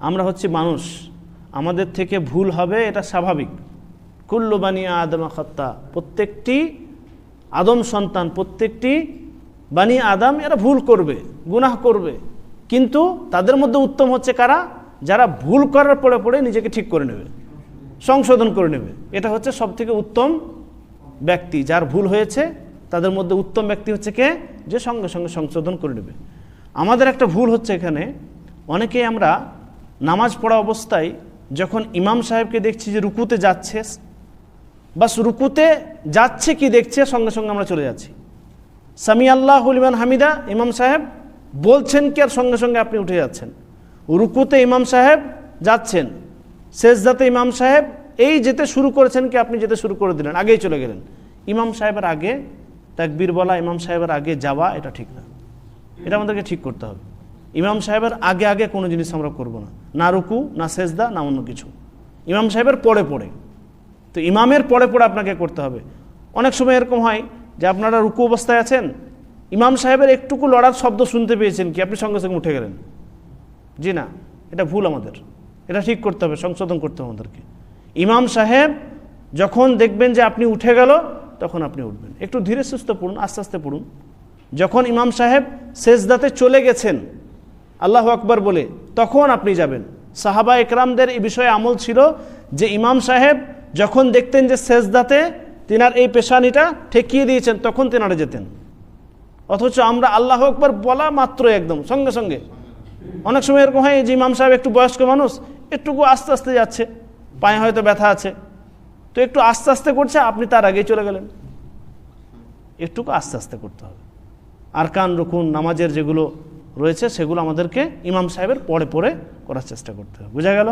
আমরা হচ্ছি মানুষ, আমাদের থেকে ভুল হবে, এটা স্বাভাবিক। কুল্লু বানি আদম খাত্তা, প্রত্যেকটি আদম সন্তান, প্রত্যেকটি বানি আদম এরা ভুল করবে, গুনাহ করবে, কিন্তু তাদের মধ্যে উত্তম হচ্ছে কারা? যারা ভুল করার পরে পরে নিজেকে ঠিক করে নেবে, সংশোধন করে নেবে। এটা হচ্ছে সব থেকে উত্তম ব্যক্তি। যার ভুল হয়েছে তাদের মধ্যে উত্তম ব্যক্তি হচ্ছে কে? যে সঙ্গে সঙ্গে সংশোধন করে নেবে। আমাদের একটা ভুল হচ্ছে এখানে, অনেকেই আমরা নামাজ পড়া অবস্থায় যখন ইমাম সাহেবকে দেখছি যে রুকুতে যাচ্ছে, বাস রুকুতে যাচ্ছে কি দেখছে, সঙ্গে সঙ্গে আমরা চলে যাচ্ছি। সামি আল্লাহু লিমান হামিদা ইমাম সাহেব বলছেন কি, আর সঙ্গে সঙ্গে আপনি উঠে যাচ্ছেন। রুকুতে ইমাম সাহেব যাচ্ছেন, সেজদাতে ইমাম সাহেব এই যেতে শুরু করেছেন কি, আপনি যেতে শুরু করে দিলেন, আগেই চলে গেলেন। ইমাম সাহেবের আগে তাকবীর বলা, ইমাম সাহেবের আগে যাওয়া, এটা ঠিক না। এটা আমাদেরকে ঠিক করতে হবে। ইমাম সাহেবের আগে আগে কোনো জিনিস আমরা করব না, না রুকু, না সেজদা, না অন্য কিছু। ইমাম সাহেবের পরে পরে, তো ইমামের পরে পরে আপনাকে করতে হবে। অনেক সময় এরকম হয় যে আপনারা রুকু অবস্থায় আছেন, ইমাম সাহেবের একটুকু লড়ার শব্দ শুনতে পেয়েছেন কি, আপনি সঙ্গে সঙ্গে উঠে গেলেন। জি না, এটা ভুল আমাদের, এটা ঠিক করতে হবে, সংশোধন করতে হবে আমাদেরকে। ইমাম সাহেব যখন দেখবেন যে আপনি উঠে গেল, তখন আপনি উঠবেন। একটু ধীরে সুস্থে পড়ুন, আস্তে আস্তে পড়ুন। যখন ইমাম সাহেব সেজদাতে চলে গেছেন আল্লাহু আকবার বলে, তখন আপনি যাবেন। সাহাবা একরামদের এই বিষয়ে আমল ছিল যে ইমাম সাহেব যখন দেখতেন যে সেজদাতে তিনার এই পেশানিটা ঠেকিয়ে দিয়েছেন, তখন তিনারা যেতেন। অথচ আমরা আল্লাহু আকবার বলা মাত্র একদম সঙ্গে সঙ্গে, অনেক সময় এরকম হয় যে ইমাম সাহেব একটু বয়স্ক মানুষ, একটুকু আস্তে আস্তে যাচ্ছে, পায়ে হয়তো ব্যথা আছে, তো একটু আস্তে আস্তে করছে, আপনি তার আগেই চলে গেলেন। একটুকু আস্তে আস্তে করতে হবে। আরকান রুকুন নামাজের যেগুলো রয়েছে সেগুলো আমাদেরকে ইমাম সাহেবের পরে পরে করার চেষ্টা করতে হবে। বোঝা গেল?